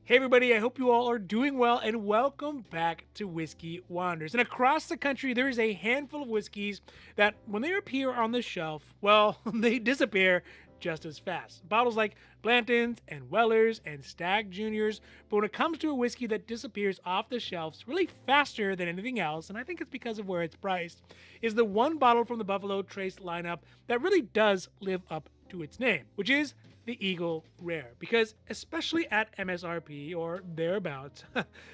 Hey everybody, I hope you all are doing well and welcome back to Whiskey Wonders. And across the country, there is a handful of whiskeys that when they appear on the shelf, well, they disappear just as fast. Bottles like Blanton's and Weller's and Stag Juniors, but when it comes to a whiskey that disappears off the shelves really faster than anything else, and I think it's because of where it's priced, is the one bottle from the Buffalo Trace lineup that really does live up to its name, which is the Eagle Rare, because especially at MSRP or thereabouts,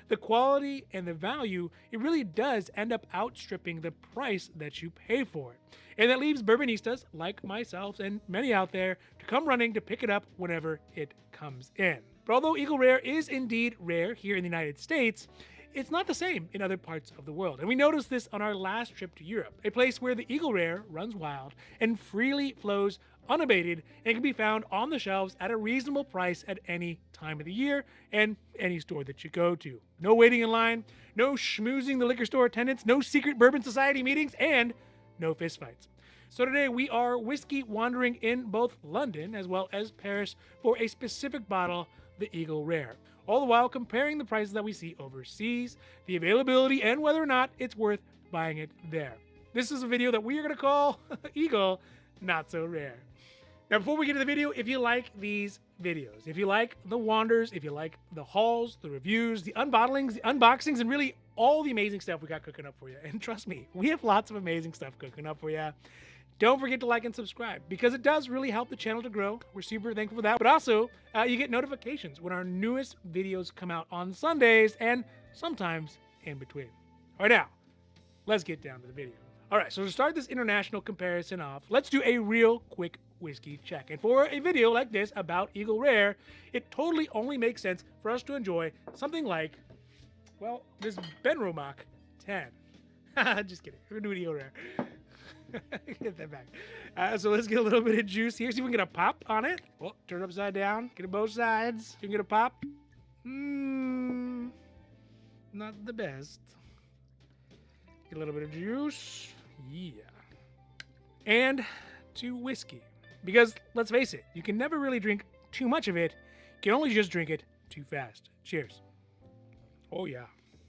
the quality and the value, it really does end up outstripping the price that you pay for it. And that leaves bourbonistas like myself and many out there to come running to pick it up whenever it comes in. But although Eagle Rare is indeed rare here in the United States, it's not the same in other parts of the world. And we noticed this on our last trip to Europe, a place where the Eagle Rare runs wild and freely flows unabated and can be found on the shelves at a reasonable price at any time of the year and any store that you go to. No waiting in line, no schmoozing the liquor store attendants, no secret bourbon society meetings, and no fistfights. So today we are whiskey wandering in both London as well as Paris for a specific bottle, the Eagle Rare. All the while comparing the prices that we see overseas, the availability, and whether or not it's worth buying it there. This is a video that we are going to call Eagle Not So Rare. Now, before we get to the video, if you like these videos, if you like the wanders, if you like the hauls, the reviews, the unbottlings, the unboxings, and really all the amazing stuff we got cooking up for you, and trust me, we have lots of amazing stuff cooking up for you, don't forget to like and subscribe because it does really help the channel to grow. We're super thankful for that. But also, you get notifications when our newest videos come out on Sundays and sometimes in between. All right, now, let's get down to the video. All right, so to start this international comparison off, let's do a real quick whiskey check. And for a video like this about Eagle Rare, it totally only makes sense for us to enjoy something like, well, this Benromach 10. Just kidding. We're going to do Eagle Rare. Get that back. So let's get a little bit of juice here. See if we can get a pop on it. Well, turn it upside down. Get it both sides. See if we can get a pop. Not the best. Get a little bit of juice. Yeah. And to whiskey. Because let's face it, you can never really drink too much of it. You can only just drink it too fast. Cheers. Oh, yeah.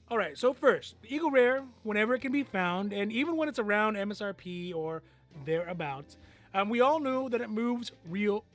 All right, so first, the Eagle Rare, whenever it can be found, and even when it's around MSRP or thereabouts, we all know that it moves real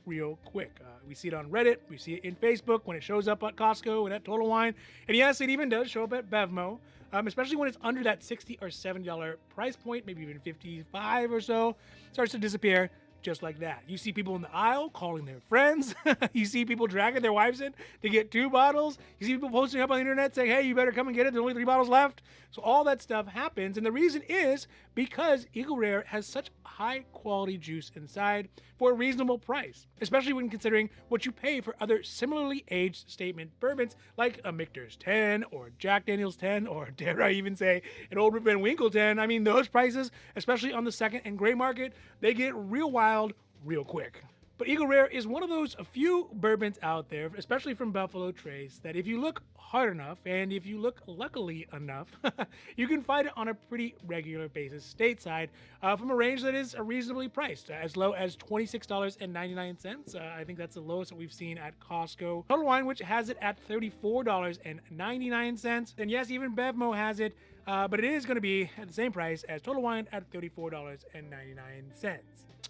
quick. We see it on Reddit, we see it in Facebook, when it shows up at Costco and at Total Wine, and yes, it even does show up at Bevmo, especially when it's under that $60 or $70 price point, maybe even $55 or so, starts to disappear. Just like that. You see people in the aisle calling their friends. You see people dragging their wives in to get 2 bottles. You see people posting up on the internet saying, hey, you better come and get it. There's only 3 bottles left. So all that stuff happens. And the reason is because Eagle Rare has such high quality juice inside for a reasonable price, especially when considering what you pay for other similarly aged statement bourbons like a Michter's 10 or Jack Daniel's 10 or dare I even say an Old Rip Van Winkle 10. I mean, those prices, especially on the second and gray market, they get real wild real quick. But Eagle Rare is one of those a few bourbons out there, especially from Buffalo Trace, that if you look hard enough and if you look luckily enough, you can find it on a pretty regular basis stateside from a range that is reasonably priced, as low as $26.99. I think that's the lowest that we've seen at Costco. Total Wine, which has it at $34.99. And yes, even Bevmo has it, but it is going to be at the same price as Total Wine at $34.99.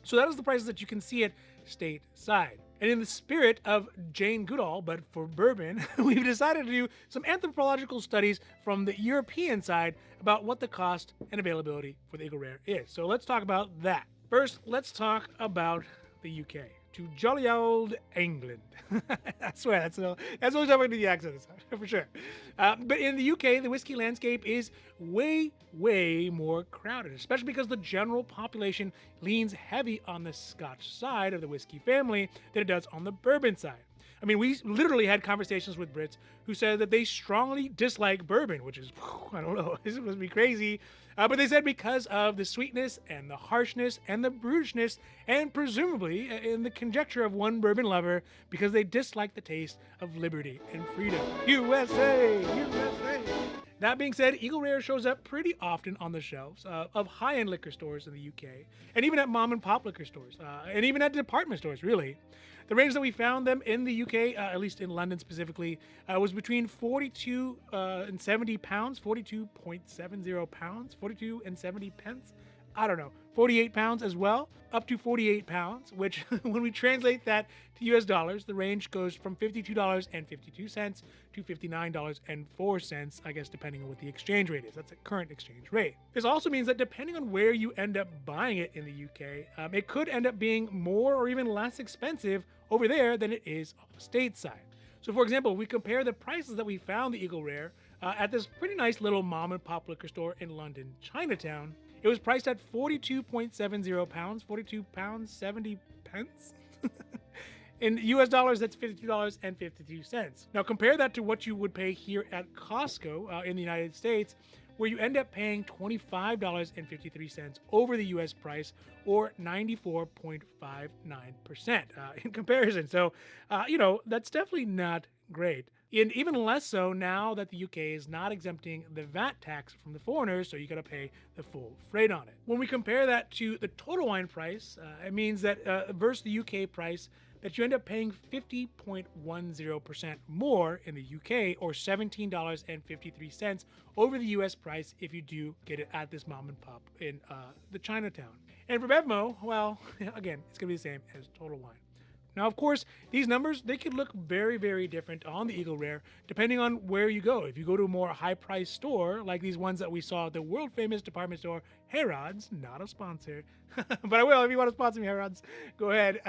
So that is the prices that you can see it stateside. And in the spirit of Jane Goodall, but for bourbon, we've decided to do some anthropological studies from the European side about what the cost and availability for the Eagle Rare is. So let's talk about that. First, let's talk about the UK. To jolly old England. I swear, that's the only time I do the accent this time, for sure. But in the UK, the whiskey landscape is way more crowded, especially because the general population leans heavy on the Scotch side of the whiskey family than it does on the bourbon side. I mean, we literally had conversations with Brits who said that they strongly dislike bourbon, which is, I don't know, this must be crazy. But they said because of the sweetness and the harshness and the brutishness, and presumably in the conjecture of one bourbon lover, because they dislike the taste of liberty and freedom. USA! USA! That being said, Eagle Rare shows up pretty often on the shelves of high-end liquor stores in the UK, and even at mom and pop liquor stores, and even at department stores. Really, the range that we found them in the UK, at least in London specifically, was between 42 and 70 pounds, 42.70 pounds, 42 and 70 pence. I don't know, 48 pounds as well, up to 48 pounds, which when we translate that to US dollars, the range goes from $52.52 to $59.04, I guess, depending on what the exchange rate is. That's a current exchange rate. This also means that depending on where you end up buying it in the UK, it could end up being more or even less expensive over there than it is stateside. So, for example, we compare the prices that we found the Eagle Rare at this pretty nice little mom and pop liquor store in London, Chinatown. It was priced at 42.70 pounds, 42 pounds, 70 pence. In US dollars, that's $52.52. Now, compare that to what you would pay here at Costco in the United States, where you end up paying $25.53 over the US price, or 94.59% in comparison. So, that's definitely not great. And even less so now that the UK is not exempting the VAT tax from the foreigners, so you got to pay the full freight on it. When we compare that to the total wine price, it means that versus the UK price, that you end up paying 50.10% more in the UK, or $17.53 over the US price if you do get it at this mom and pop in the Chinatown. And for Bevmo, well, again, it's going to be the same as Total Wine. Now, of course, these numbers, they could look very, very different on the Eagle Rare, depending on where you go. If you go to a more high-priced store, like these ones that we saw at the world-famous department store, Harrods, not a sponsor, but I will if you want to sponsor me, Harrods, go ahead.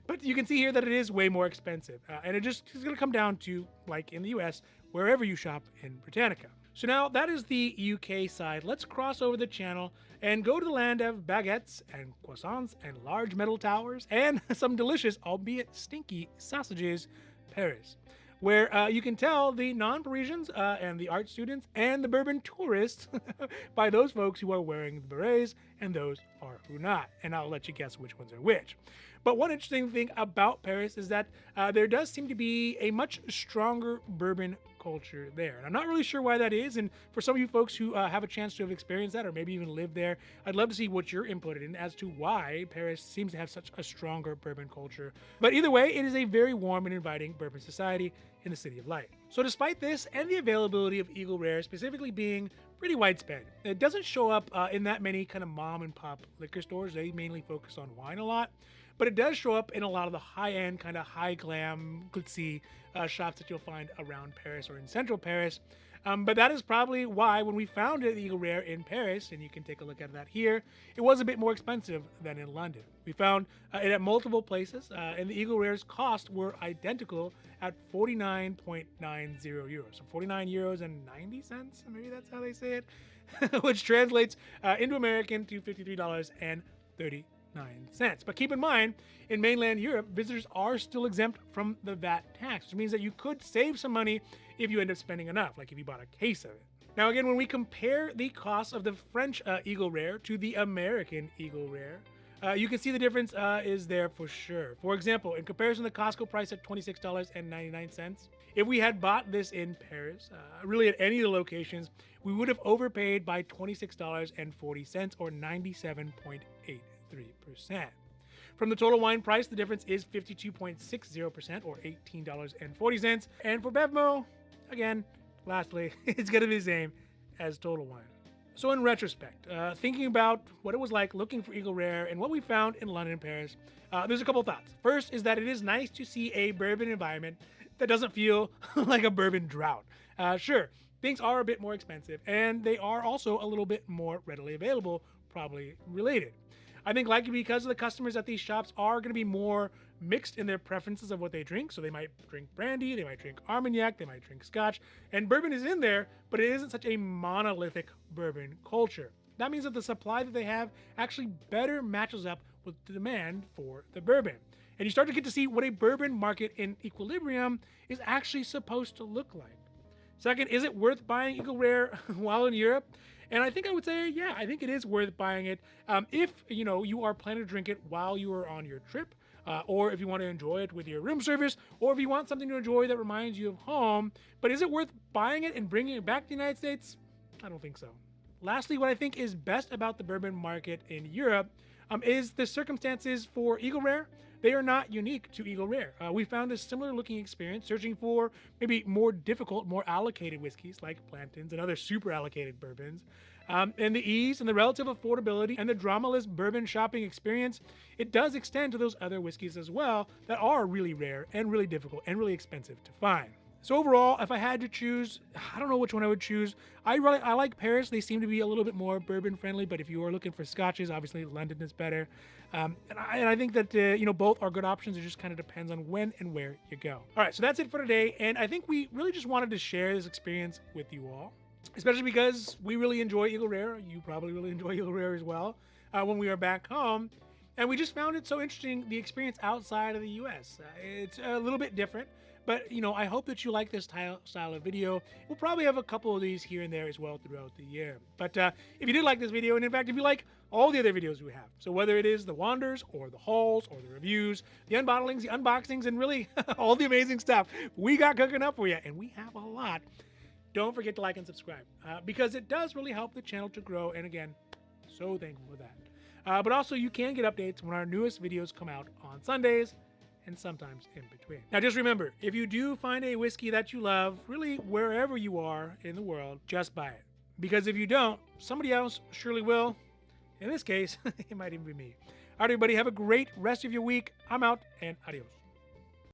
But you can see here that it is way more expensive, and it's going to come down to, like in the U.S., wherever you shop in Britannica. So now that is the UK side. Let's cross over the channel and go to the land of baguettes and croissants and large metal towers and some delicious, albeit stinky, sausages, Paris, where you can tell the non-Parisians and the art students and the bourbon tourists by those folks who are wearing the berets and those are who not. And I'll let you guess which ones are which. But one interesting thing about Paris is that there does seem to be a much stronger bourbon culture there. And I'm not really sure why that is. And for some of you folks who have a chance to have experienced that or maybe even lived there, I'd love to see what you're inputted in as to why Paris seems to have such a stronger bourbon culture. But either way, it is a very warm and inviting bourbon society in the City of Light. So despite this and the availability of Eagle Rare specifically being pretty widespread, it doesn't show up in that many kind of mom and pop liquor stores. They mainly focus on wine a lot. But it does show up in a lot of the high-end, kind of high-glam, glitzy shops that you'll find around Paris or in central Paris. But that is probably why when we found it, the Eagle Rare in Paris, and you can take a look at that here, it was a bit more expensive than in London. We found it at multiple places, and the Eagle Rare's costs were identical at 49.90 euros. So 49 euros and 90 cents, maybe that's how they say it, which translates into American to $53.30. But keep in mind, in mainland Europe, visitors are still exempt from the VAT tax, which means that you could save some money if you end up spending enough, like if you bought a case of it. Now, again, when we compare the cost of the French Eagle Rare to the American Eagle Rare, you can see the difference is there for sure. For example, in comparison to the Costco price at $26.99, if we had bought this in Paris, really at any of the locations, we would have overpaid by $26.40 or 97.8%. 3%. From the total wine price, the difference is 52.60% or $18.40. And for Bevmo, again, lastly, it's going to be the same as Total Wine. So in retrospect, thinking about what it was like looking for Eagle Rare and what we found in London and Paris, there's a couple of thoughts. First is that it is nice to see a bourbon environment that doesn't feel like a bourbon drought. Sure, things are a bit more expensive, and they are also a little bit more readily available, probably related. I think likely because of the customers at these shops are going to be more mixed in their preferences of what they drink. So they might drink brandy, they might drink Armagnac, they might drink Scotch, and bourbon is in there, but it isn't such a monolithic bourbon culture. That means that the supply that they have actually better matches up with the demand for the bourbon. And you start to get to see what a bourbon market in equilibrium is actually supposed to look like. Second, is it worth buying Eagle Rare while in Europe? And I think I would say, yeah, I think it is worth buying it if you are planning to drink it while you are on your trip. or if you want to enjoy it with your room service, or if you want something to enjoy that reminds you of home. But is it worth buying it and bringing it back to the United States? I don't think so. Lastly, what I think is best about the bourbon market in Europe is the circumstances for Eagle Rare. They are not unique to Eagle Rare. We found a similar looking experience searching for maybe more difficult, more allocated whiskeys like Blanton's and other super allocated bourbons. And the ease and the relative affordability and the dramaless bourbon shopping experience, it does extend to those other whiskeys as well that are really rare and really difficult and really expensive to find. So overall, if I had to choose, I don't know which one I would choose. I like Paris. They seem to be a little bit more bourbon friendly, but if you are looking for scotches, obviously London is better. And I think that both are good options. It just kind of depends on when and where you go. All right, so that's it for today, and I think we really just wanted to share this experience with you all, especially because we really enjoy Eagle Rare. You probably really enjoy Eagle Rare as well when we are back home. And we just found it so interesting, the experience outside of the U.S. It's a little bit different. But, I hope that you like this style of video. We'll probably have a couple of these here and there as well throughout the year. But if you did like this video, and in fact, if you like all the other videos we have, so whether it is the Wanders or the hauls or the reviews, the unbottlings, the unboxings, and really all the amazing stuff we got cooking up for you, and we have a lot, don't forget to like and subscribe because it does really help the channel to grow. And again, so thankful for that. But also, you can get updates when our newest videos come out on Sundays, and sometimes in between. Now just remember, if you do find a whiskey that you love, really wherever you are in the world, just buy it. Because if you don't, somebody else surely will. In this case, it might even be me. All right, everybody, have a great rest of your week. I'm out, and adios.